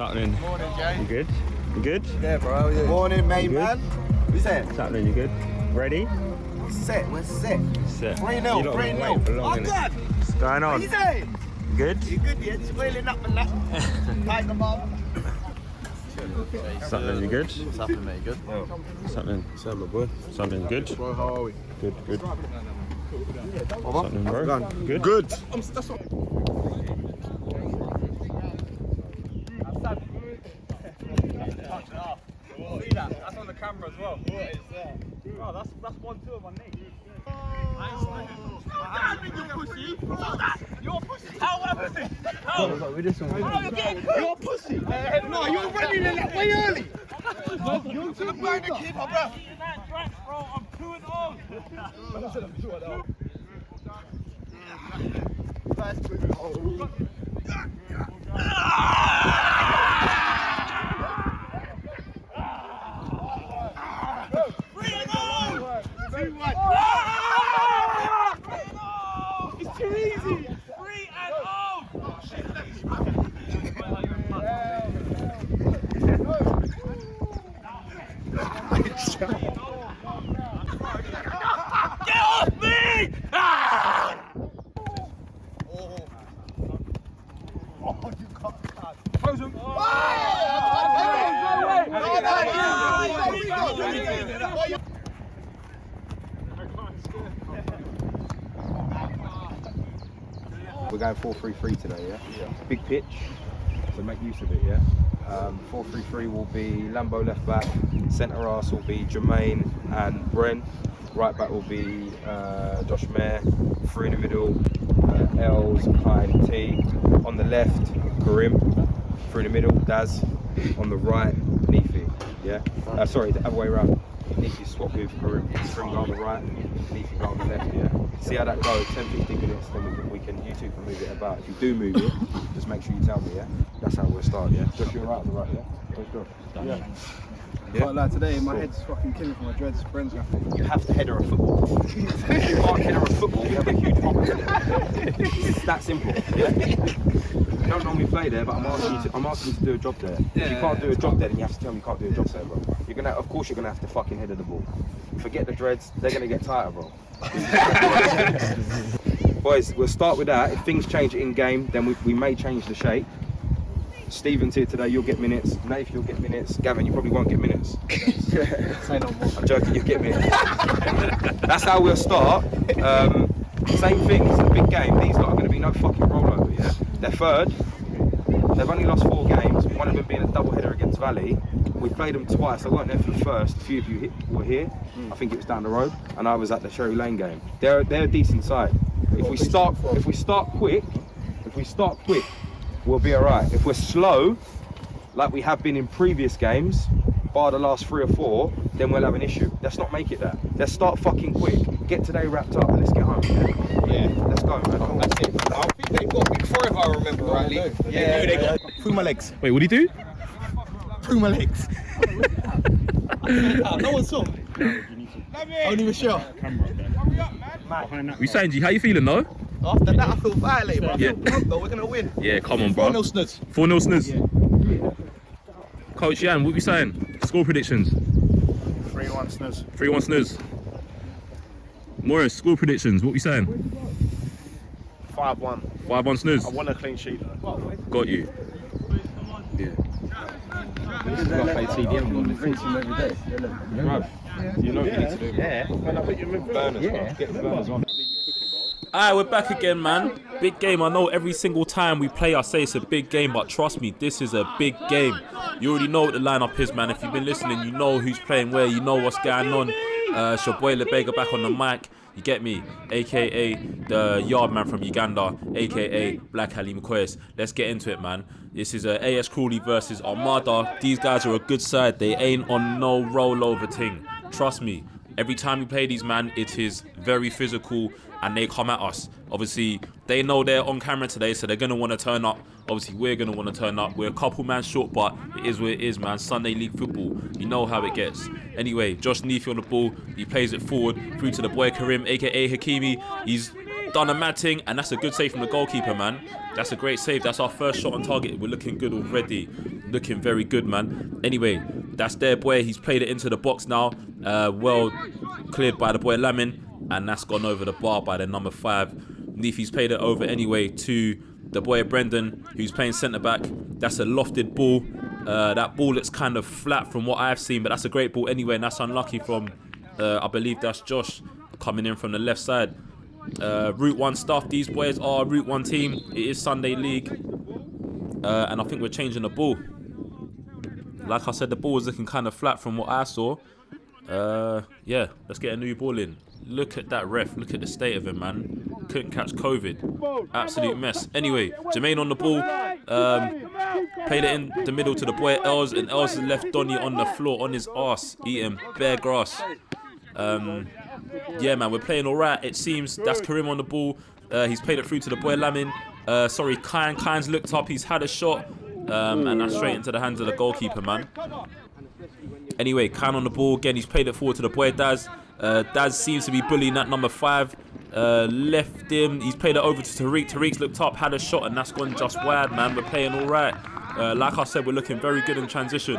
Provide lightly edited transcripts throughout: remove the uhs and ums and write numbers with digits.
happening? Morning, Jay. You good? You good? Yeah, bro. How are you? Morning, main man. Who's that? What's happening? You good? Ready? Set. We're set. Set. 3-0. 3-0. Oh, God. What's going on? What are you saying? Good? You good? Yeah, squealing up and that. Like the mom. What's happening? You good? What's happening, mate? Good? What's happening? What's up, my boy? What's happening? Good? Bro, how are we? Good, good. What's happening, bro? Good? Good. That's on the camera as well. What is that? Bro, that's 1-2 of my knee. You pussy! You're a pussy! How am I pussy? How? You're a pussy! No, you're running in that way early! You're to the burn the keeper, bro! Bro, I'm 2-0! It's too easy! 3-0! Get off me! You can't. Frozen! We're going 4-3-3 today, yeah? Big pitch, so make use of it, yeah? 4-3-3 will be Lambo left back, centre arse will be Jermaine and Bren, right back will be Josh Mayer, three in the middle, Els, Kai and T, on the left, Karim, through the middle, Daz, on the right, Neefi, yeah? Sorry, the other way around. Neefi swap with Karim, Spring on the right, Neefi go on the left, yeah? See how that goes, 10-15 minutes, then you two can move it about. If you do move it, just make sure you tell me, yeah? That's how we'll start, yeah? Josh, you're right on the right, yeah? Let's go. Yeah. But like today, my head's fucking killing from my dreads. Friends got You have to header a football. If you can't header a football, you have a huge problem. It's that simple, yeah? You don't normally play there, but I'm asking you to do a job there. If you can't do a job there, then you have to tell me you can't do a job there, bro. Of course you're gonna have to fucking header the ball. Forget the dreads, they're gonna get tighter, bro. Boys, we'll start with that. If things change in game, then we may change the shape. Stephen's here today, you'll get minutes. Nath, you'll get minutes. Gavin, you probably won't get minutes. I'm joking, you'll get minutes. That's how we'll start. Same thing, it's a big game. These lot are going to be no fucking rollover, yeah? They're third. They've only lost 4 games, one of them being a double header against Valley. We played them twice. I weren't there for the first. A few of you were here. I think it was down the road, and I was at the Sherry Lane game. They're a decent side. If we start quick, we'll be alright. If we're slow, like we have been in previous games, bar the last 3 or 4, then we'll have an issue. Let's not make it that. Let's start fucking quick. Get today wrapped up and let's get home. Yeah. Let's go, man. That's it. I think they've got big 4 if I remember rightly. Yeah, they got Puma legs. Wait, what do you do? Puma legs. No one saw. Only Michelle. We saying, G, how you feeling, though? After that, I feel violated, but I Yeah. feel pumped though. We're gonna win. Yeah, come on, bro. 4-0 SNUS. 4-0 SNUS. Coach Jan, what we saying? Score predictions. 3-1 SNUS. 3-1 SNUS. Morris, score predictions. What we saying? 5-1. 5-1 SNUS. I want a clean sheet though. Got you. You've got to play TDM on the every day. You know what you need to do. Yeah. When I put you in burners, bro. Get the burners on. Alright, we're back again, man. Big game. I know every single time we play, I say it's a big game, but trust me, this is a big game. You already know what the lineup is, man. If you've been listening, you know who's playing where, you know what's going on. It's your boy Lebega back on the mic. You get me? AKA the yard man from Uganda, AKA Black Ali McCoyes. Let's get into it, man. This is AS Crawley versus Armada. These guys are a good side. They ain't on no rollover thing. Trust me. Every time we play these, man, it is very physical and they come at us. Obviously, they know they're on camera today, so they're going to want to turn up. Obviously, we're going to want to turn up. We're a couple man short, but it is what it is, man. Sunday League football. You know how it gets. Anyway, Josh Neefi on the ball. He plays it forward through to the boy Karim, a.k.a. Hakimi. He's done a mad thing, and that's a good save from the goalkeeper, man. That's a great save. That's our first shot on target. We're looking good already. Looking very good, man. Anyway, that's their boy. He's played it into the box now. Well cleared by the boy Lamin, and that's gone over the bar by the number 5. Neefy's played it over anyway to the boy Brendan, who's playing centre-back. That's a lofted ball. That ball looks kind of flat from what I've seen, but that's a great ball anyway, and that's unlucky from, I believe that's Josh coming in from the left side. Route 1 stuff. These boys are a Route 1 team. It is Sunday League. And I think we're changing the ball. Like I said, the ball was looking kind of flat from what I saw. Yeah, let's get a new ball in. Look at that ref. Look at the state of him, man. Couldn't catch COVID. Absolute mess. Anyway, Jermaine on the ball. Played it in the middle to the boy Els, and Els left Donny on the floor on his arse, eating bare grass. Yeah, man, we're playing all right. It seems. That's Karim on the ball. He's played it through to the boy Lamin. Sorry, Kine's looked up. He's had a shot. And that's straight into the hands of the goalkeeper, man. Anyway, Kine on the ball. Again, he's played it forward to the boy Daz. Daz seems to be bullying that number 5. Left him. He's played it over to Tariq. Tariq's looked up, had a shot, and that's gone just wide, man. We're playing all right. Like I said, we're looking very good in transition.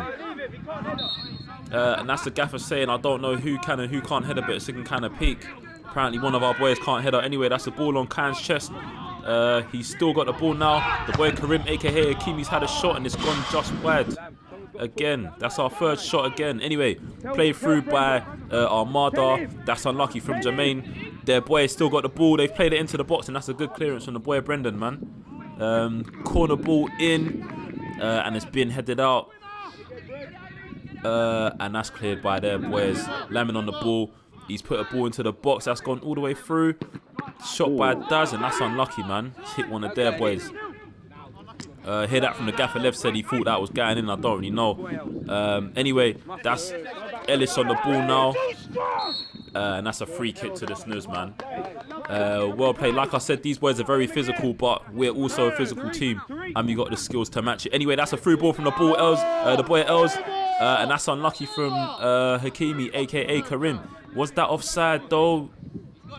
And that's the gaffer saying, I don't know who can and who can't header, but it's looking kind of peak. Apparently one of our boys can't header. Anyway, that's the ball on Kine's chest. He's still got the ball now. The boy Karim, aka Hakimi's had a shot, and it's gone just wide. Again, that's our third shot again. Anyway, played through by Armada. That's unlucky from Jermaine. Their boy still got the ball. They've played it into the box, and that's a good clearance from the boy Brendan, man. Corner ball in, and it's been headed out. And that's cleared by their boys. Lamin on the ball. He's put a ball into the box. That's gone all the way through. Shot by Daz, and that's unlucky, man. It's hit one of their boys. Hear that from the gaffer. Lev said he thought that was going in. I don't really know. Anyway, that's Ellis on the ball now. And that's a free kick to the SNUS, man. Well played. Like I said, these boys are very physical, but we're also a physical team, and we got the skills to match it. Anyway, that's a through ball from the ball Els, the boy Els. And that's unlucky from Hakimi, aka Karim. Was that offside though?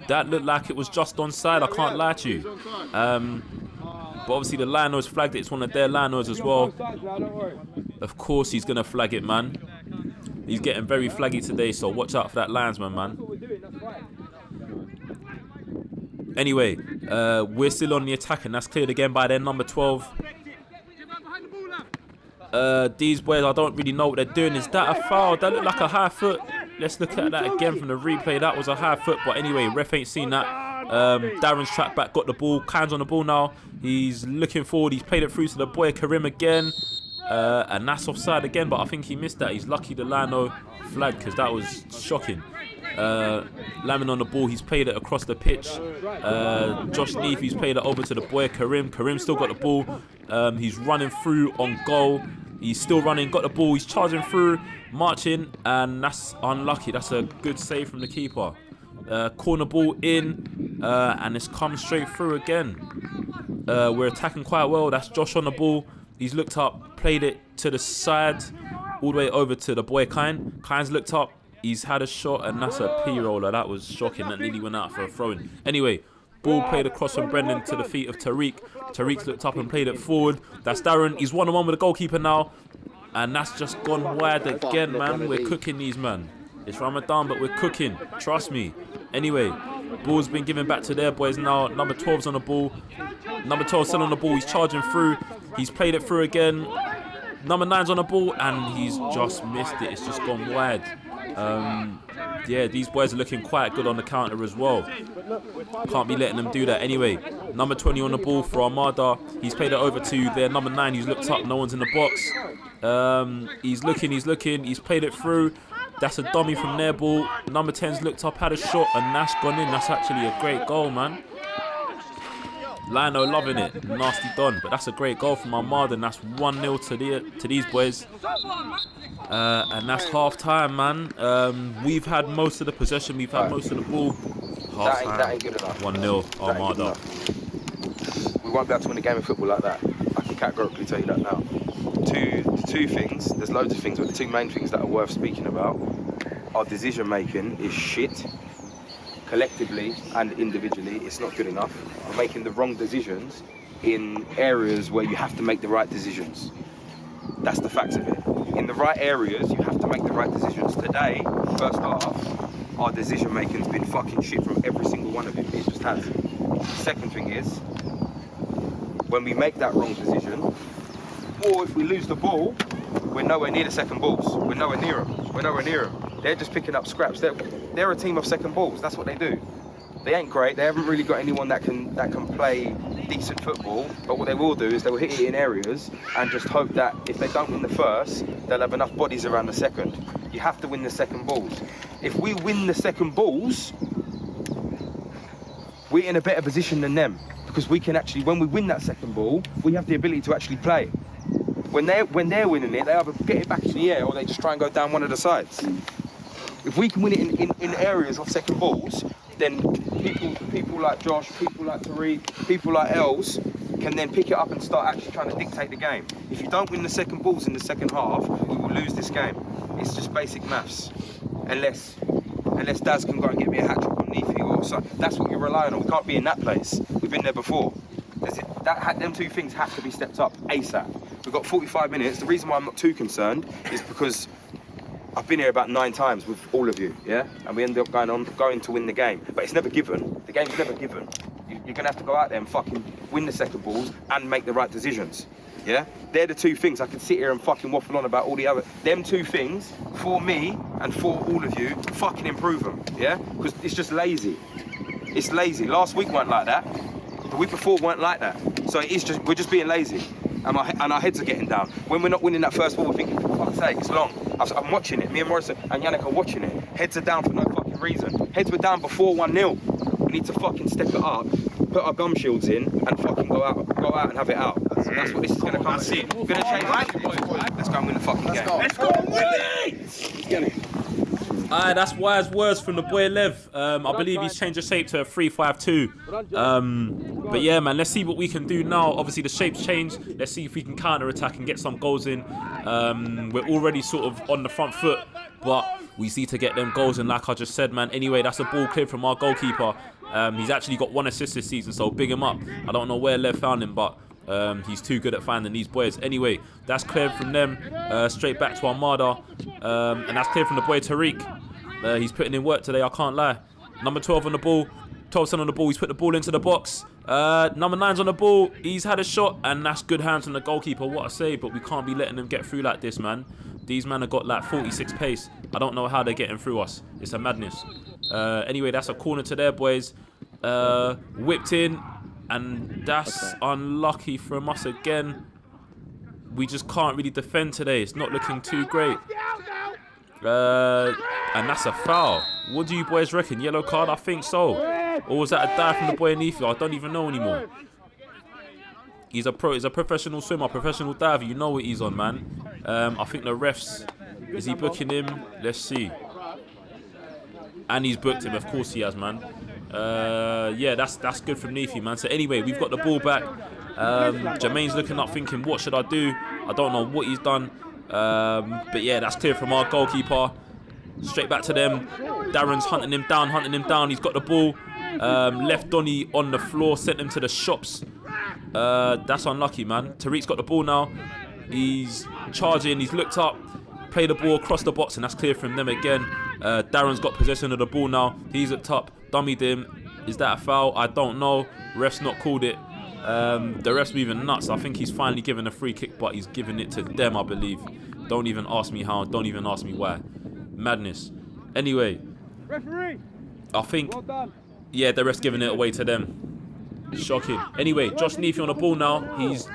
That looked like it was just onside. I can't lie to you. But obviously the linos flagged it. It's one of their linos as well. Of course he's gonna flag it, man. He's getting very flaggy today, so watch out for that linesman, man. Anyway, we're still on the attack, and that's cleared again by their number 12. These boys, I don't really know what they're doing. Is that a foul? That looked like a high foot. Let's look at that again from the replay. That was a high foot, but anyway, ref ain't seen that. Darren's tracked back, got the ball. Kine's on the ball now. He's looking forward. He's played it through to the boy Karim again. And that's offside again, but I think he missed that. He's lucky the lino flagged, because that was shocking. Lamin on the ball. He's played it across the pitch. Josh Neef, he's played it over to the boy Karim. Karim still got the ball. He's running through on goal. He's still running, got the ball. He's charging through, marching, and that's unlucky. That's a good save from the keeper. Corner ball in, and it's come straight through again. We're attacking quite well. That's Josh on the ball. He's looked up, played it to the side, all the way over to the boy Kine. Kine's looked up. He's had a shot, and that's a P-roller. That was shocking. That nearly went out for a throw-in. Anyway, ball played across from Brendan to the feet of Tariq. Tariq's looked up and played it forward. That's Darren. He's 1-on-1 with the goalkeeper now. And that's just gone wide again, man. We're cooking these, man. It's Ramadan, but we're cooking. Trust me. Anyway, ball's been given back to their boys now. Number 12's on the ball. Number 12's still on the ball. He's charging through. He's played it through again. Number 9's on the ball, and he's just missed it. It's just gone wide. Yeah, these boys are looking quite good on the counter as well. Can't be letting them do that. Anyway, number 20 on the ball for Armada. He's played it over to their number 9. He's looked up. No one's in the box. He's looking. He's played it through. That's a dummy from their ball. Number 10's looked up, had a shot, and that's gone in. That's actually a great goal, man. Lino loving it. Nasty done. But that's a great goal from Armada, and that's 1-0 to these boys. And that's half time, man. We've had most of the possession. We've had most of the ball. Half time. That ain't good enough. 1-0 Armada. We won't be able to win a game of football like that. I can categorically tell you that now. Two things. There's loads of things, but the two main things that are worth speaking about. Our decision making is shit. collectively and individually, it's not good enough. We're making the wrong decisions in areas where you have to make the right decisions. That's the fact of it. In the right areas, you have to make the right decisions. Today, first half, our decision making's been fucking shit from every single one of it. It just has. Second thing is, when we make that wrong decision, or if we lose the ball, we're nowhere near the second balls. We're nowhere near them. We're nowhere near them. They're just picking up scraps. They're a team of second balls. That's what they do. They ain't great. They haven't really got anyone that can play decent football. But what they will do is they will hit it in areas and just hope that if they don't win the first, they'll have enough bodies around the second. You have to win the second balls. If we win the second balls, we're in a better position than them, because we can actually, when we win that second ball, we have the ability to actually play. When they're winning it, they either get it back in the air or they just try and go down one of the sides. If we can win it in areas of second balls, then people like Josh, people like Tariq, people like Els can then pick it up and start actually trying to dictate the game. If you don't win the second balls in the second half, we will lose this game. It's just basic maths. Unless Daz can go and get me a hat-trick on Nefi or so. That's what you're relying on. We can't be in that place. We've been there before. Them two things have to be stepped up ASAP. We've got 45 minutes. The reason why I'm not too concerned is because I've been here about 9 times with all of you, yeah? And we end up going to win the game. But it's never given. The game's never given. You're gonna have to go out there and fucking win the second balls and make the right decisions, yeah? They're the two things. I could sit here and fucking waffle on about all the other. Them two things, for me and for all of you, fucking improve them, yeah? Because it's just lazy. It's lazy. Last week weren't like that. The week before weren't like that. So we're just being lazy. And our heads are getting down. When we're not winning that first ball, we're thinking, for fuck's sake, it's long. I'm watching it. Me and Morrison and Yannick are watching it. Heads are down for no fucking reason. Heads were down before 1-0. We need to fucking step it up, put our gum shields in, and fucking go out and have it out. That's what this is going to come and see. We're going to change it. Let's go and win the fucking game. Let's go and win it! Get it. Alright, that's wise words from the boy Lev. I believe he's changed the shape to a 3-5-2. But yeah, man, let's see what we can do now. Obviously, the shape's changed. Let's see if we can counter-attack and get some goals in. We're already sort of on the front foot, but we need to get them goals in, like I just said, man. Anyway, that's a ball cleared from our goalkeeper. He's actually got 1 assist this season, so big him up. I don't know where Lev found him, but he's too good at finding these boys. Anyway, that's cleared from them. Straight back to Armada. And that's cleared from the boy Tariq. He's putting in work today, I can't lie. Number 12 on the ball. 12 on the ball. He's put the ball into the box. Number 9's on the ball. He's had a shot, and that's good hands from the goalkeeper. What a save, but we can't be letting them get through like this, man. These men have got like 46 pace. I don't know how they're getting through us. It's a madness. Anyway, that's a corner to their boys. Whipped in, and that's unlucky from us again. We just can't really defend today. It's not looking too great. And that's a foul. What do you boys reckon? Yellow card? I think so. Or was that a dive from the boy Nefi? I don't even know anymore. He's a professional swimmer, professional diver. You know what he's on, man. I think the refs, is he booking him? Let's see. And he's booked him. Of course he has, man. Yeah, that's good from Nefi, man. So anyway, we've got the ball back. Jermaine's looking up thinking, what should I do? I don't know what he's done. But yeah, that's clear from our goalkeeper. Straight back to them. Darren's hunting him down. He's got the ball. Left Donny on the floor, sent him to the shops. That's unlucky, man. Tariq's got the ball now. He's charging. He's looked up. Played the ball across the box, and that's clear from them again. Darren's got possession of the ball now. He's at top. Dummied him. Is that a foul? I don't know. Ref's not called it. The ref's moving nuts. I think he's finally given a free kick, but he's giving it to them, I believe. Don't even ask me how. Don't even ask me why. Madness. Anyway, referee, I think, yeah, the ref's giving it away to them. Shocking. Anyway, Josh Nefi on the ball now. He's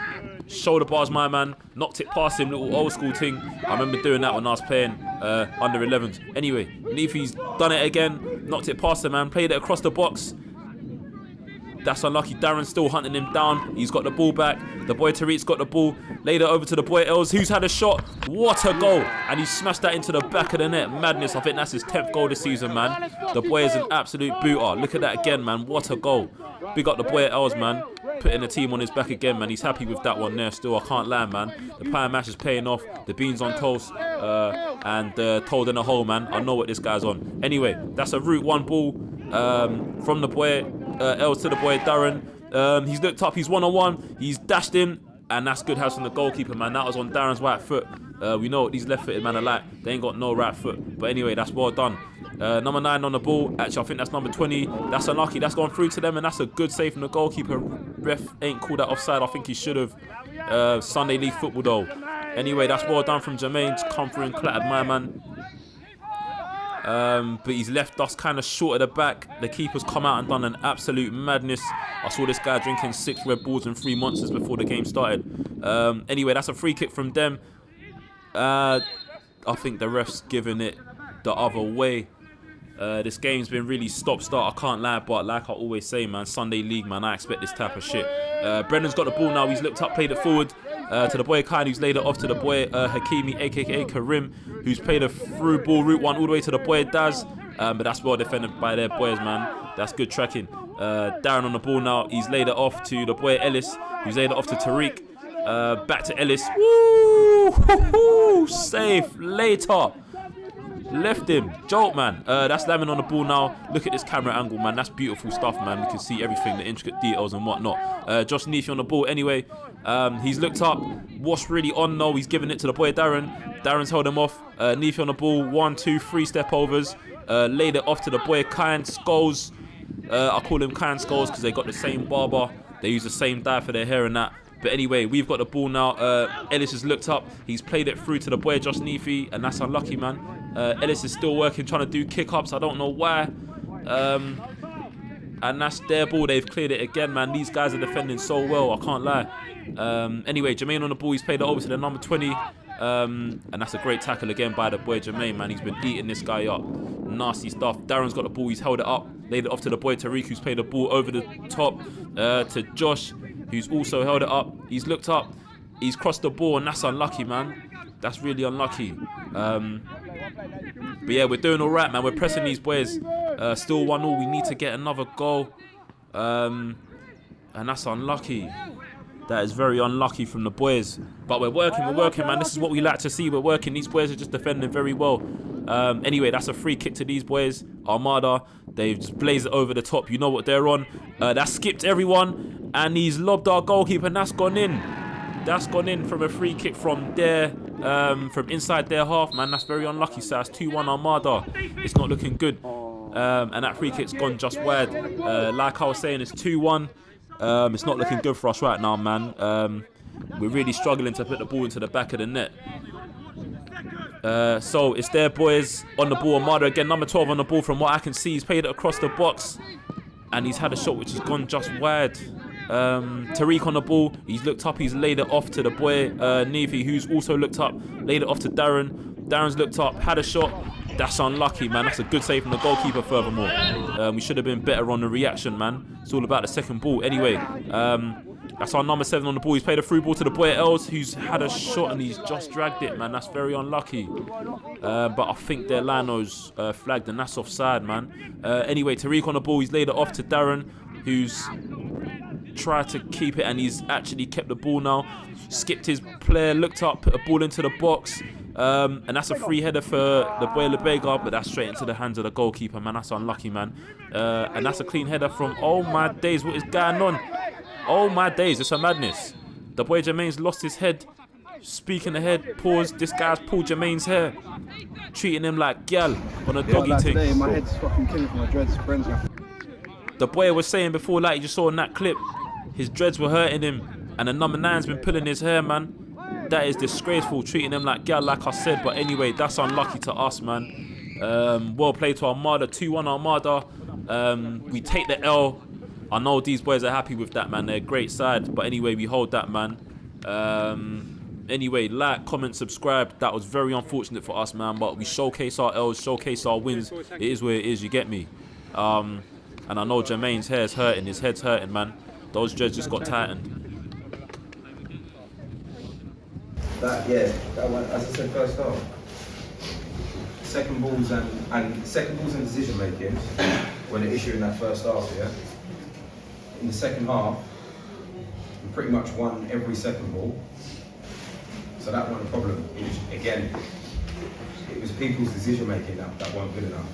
shoulder bars my man. Knocked it past him. Little old school thing. I remember doing that when I was playing under 11s. Anyway, Nefi's done it again. Knocked it past the man. Played it across the box. That's unlucky. Darren's still hunting him down. He's got the ball back. The boy Tariq's got the ball. Laid it over to the boy Els, who's had a shot. What a goal. And he smashed that into the back of the net. Madness. I think that's his 10th goal this season, man. The boy is an absolute booter. Look at that again, man. What a goal. Big up the boy Els, man. Putting the team on his back again, man. He's happy with that one there still. I can't lie, man. The power match is paying off. The beans on toast. And told in a hole, man. I know what this guy's on. Anyway, that's a Route 1 ball. from the boy Els to the boy Darren. He's looked up, he's one-on-one, he's dashed in, and that's good house from the goalkeeper, man. That was on Darren's right foot. We know what these left-footed man are like. They ain't got no right foot. But anyway, that's well done. Number 9 on the ball. Actually, I think that's number 20. That's unlucky. That's gone through to them, and that's a good save from the goalkeeper. Ref ain't called that offside. I think he should have. Sunday League football, though. Anyway, that's well done from Jermaine. Just come through and clattered my man. But he's left us kind of short at the back. The keeper's come out and done an absolute madness. I saw this guy drinking 6 Red Bulls and 3 Monsters before the game started. Anyway, that's a free kick from them. I think the ref's giving it the other way. This game's been really stop-start, I can't lie, but like I always say, man, Sunday League, man, I expect this type of shit. Brendan's got the ball now. He's looked up, played it forward to the boy Khan, who's laid it off to the boy Hakimi, aka Karim, who's played a through ball route one all the way to the boy Daz. But that's well defended by their boys, man. That's good tracking. Darren on the ball now. He's laid it off to the boy Ellis, who's laid it off to Tariq. Back to Ellis. Woo! Safe later. Left him. Jolt, man. That's Lamin on the ball now. Look at this camera angle, man. That's beautiful stuff, man. We can see everything, the intricate details and whatnot. Josh Neefe on the ball anyway. He's looked up. What's really on though? He's giving it to the boy Darren. Darren's held him off. Neefe on the ball. 1, 2, 3 step overs. Laid it off to the boy Kyan Scholes. I call him Kyan Scholes because they got the same barber. They use the same dye for their hair and that. But anyway, we've got the ball now. Ellis has looked up. He's played it through to the boy Josh Neefe, and that's unlucky, man. Ellis is still working, trying to do kick-ups. I don't know why. And that's their ball. They've cleared it again, man. These guys are defending so well, I can't lie. Anyway, Jermaine on the ball. He's played it over to the number 20. And that's a great tackle again by the boy Jermaine, man. He's been eating this guy up. Nasty stuff. Darren's got the ball. He's held it up. Laid it off to the boy Tariq, who's played the ball over the top to Josh, who's also held it up. He's looked up. He's crossed the ball, and that's unlucky, man. That's really unlucky. But yeah, we're doing all right, man. We're pressing these boys. Still 1-0. We need to get another goal. And that's unlucky. That is very unlucky from the boys. But we're working, man. This is what we like to see. We're working. These boys are just defending very well. Anyway, that's a free kick to these boys. Armada. They've just blazed it over the top. You know what they're on. That skipped everyone. And he's lobbed our goalkeeper, and that's gone in. That's gone in from a free kick from there. From inside their half, man. That's very unlucky, so that's 2-1 Armada. It's not looking good. And that free kick's gone just wide. Like I was saying, it's 2-1. It's not looking good for us right now, man. We're really struggling to put the ball into the back of the net. So it's their boys on the ball. Armada again, number 12 on the ball. From what I can see, he's played it across the box, and he's had a shot which has gone just wide. Tariq on the ball. He's looked up. He's laid it off to the boy Neefe, who's also looked up. Laid it off to Darren. Darren's looked up, had a shot. That's unlucky, man. That's a good save from the goalkeeper furthermore. We should have been better on the reaction, man. It's all about the second ball. Anyway, that's our number 7 on the ball. He's played a through ball to the boy Els, who's had a shot and he's just dragged it, man. That's very unlucky. But I think their lino's flagged and that's offside, man. Anyway, Tariq on the ball. He's laid it off to Darren, who's tried to keep it, and he's actually kept the ball now. Skipped his player, looked up, put a ball into the box. And that's a free header for the boy Lebega, but that's straight into the hands of the goalkeeper, man. That's unlucky, man. And that's a clean header from, oh my days, what is going on? Oh my days, it's a madness. The boy Jermaine's lost his head. Speaking ahead, pause. This guy's pulled Jermaine's hair, treating him like gal on a doggy like thing. Today, my head's fucking killing from my dreads. The boy was saying before, like you just saw in that clip, his dreads were hurting him, and the number 9's been pulling his hair, man. That is disgraceful, treating him like gal, like I said. But anyway, that's unlucky to us, man. Well played to Armada. 2-1 Armada. We take the L. I know these boys are happy with that, man. They're a great side. But anyway, we hold that, man. Anyway, like, comment, subscribe. That was very unfortunate for us, man. But we showcase our L's, showcase our wins. It is where it is, you get me. And I know Jermaine's hair's hurting. His head's hurting, man. Those dreads just got tightened. That one, as I said, first half. Second balls and decision making were the issue in that first half, yeah? In the second half, we pretty much won every second ball. So that wasn't a problem. It was, again, it was people's decision making that weren't good enough.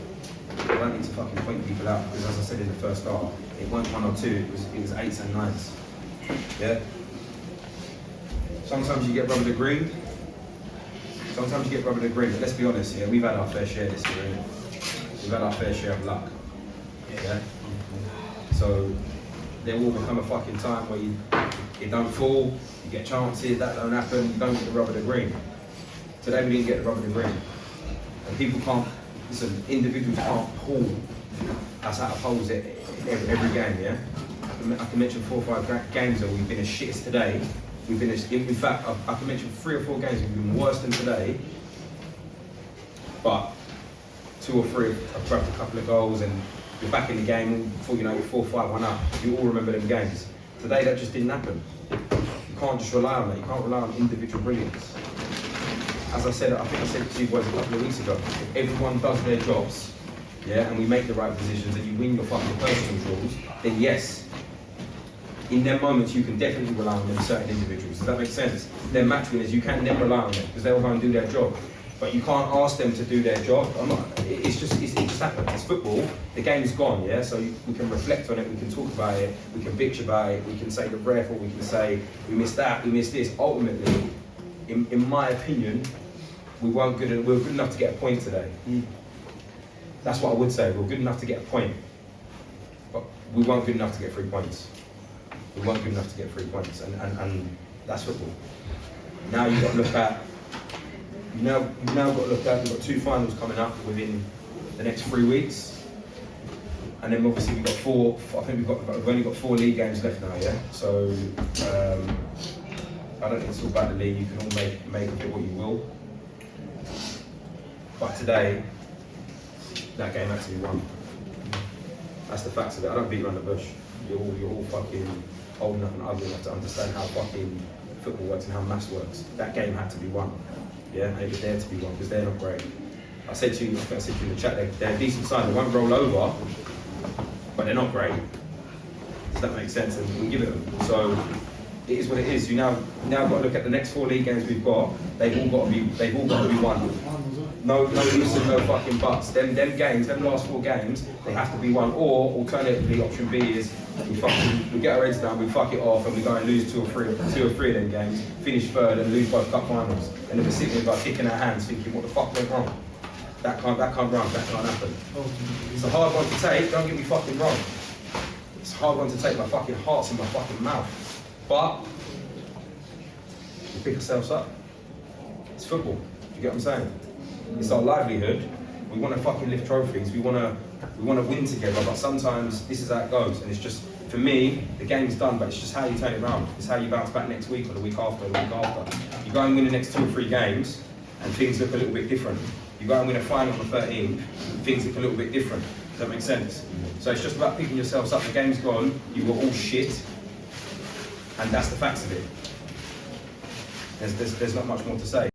I don't need to fucking point people out because, as I said in the first half, it weren't 1 or 2. It was 8s and 9s. Yeah. Sometimes you get rubber the green. Sometimes you get rubber the green. But let's be honest, yeah, we've had our fair share this year. Innit? We've had our fair share of luck. Yeah. So there will become a fucking time where you don't fall, you get chances, that don't happen, you don't get the rubber the green. Today we didn't get the rubber the green. And people can't, listen, individuals can't pull us out of holes every game, yeah? I can mention 4 or 5 games where we've been as shit as today. We've been as, in fact, I can mention 3 or 4 games we've been worse than today. But 2 or 3 have grabbed a couple of goals and you're back in the game before you know you're 4-5-1 up. You all remember them games. Today that just didn't happen. You can't just rely on that. You can't rely on individual brilliance. As I said, I think I said it to you boys a couple of weeks ago, if everyone does their jobs, yeah, and we make the right decisions and you win your fucking personal draws, then yes, in them moments you can definitely rely on them certain individuals. Does that make sense? They're match winners, you can never rely on them because they'll go and do their job. But you can't ask them to do their job. It just happens. It's football. The game's gone, yeah? So we can reflect on it, we can talk about it, we can bitch about it, we can say the ref, or we can say we missed that, we missed this. Ultimately, in my opinion, we were good enough to get a point today. That's what I would say. We were good enough to get a point. But we weren't good enough to get 3 points. We weren't good enough to get 3 points. And that's football. Now you've got to look at You've now got to look at, we've got 2 finals coming up within the next 3 weeks. And then obviously we've got 4, I think we've only got 4 league games left now, yeah? So, I don't think it's all about the league, you can all make of it what you will. But today, that game had to be won. That's the facts of it. I don't beat around the bush. You're all fucking old enough and ugly enough to understand how fucking football works and how maths works. That game had to be won. Yeah, and it was there to be won because they're not great. I said to you in the chat, they're a decent side. They won't roll over, but they're not great. Does that make sense? And we give it them. So it is what it is. You now got to look at the next 4 league games we've got. They've all got to be won. No ifs and no fucking buts. Them games, them last 4 games, they have to be won. Or alternatively, option B is we get our heads down, we fuck it off, and we go and lose 2 or 3 of them games, finish 3rd, and lose both cup finals. And then we're sitting there kicking our hands, thinking, what the fuck went wrong? That can't run. That can't happen. It's a hard one to take. Don't get me fucking wrong. It's a hard one to take. My fucking heart's in my fucking mouth. But we pick ourselves up. It's football. Do you get what I'm saying? It's our livelihood. We want to fucking lift trophies. We want to win together. But sometimes this is how it goes. And it's just, for me, the game's done. But it's just how you turn it around. It's how you bounce back next week or the week after or the week after. You go and win the next 2 or 3 games, and things look a little bit different. You go and win a final on the 13th, things look a little bit different. Does that make sense? So it's just about picking yourselves up. The game's gone. You were all shit, and that's the facts of it. There's not much more to say.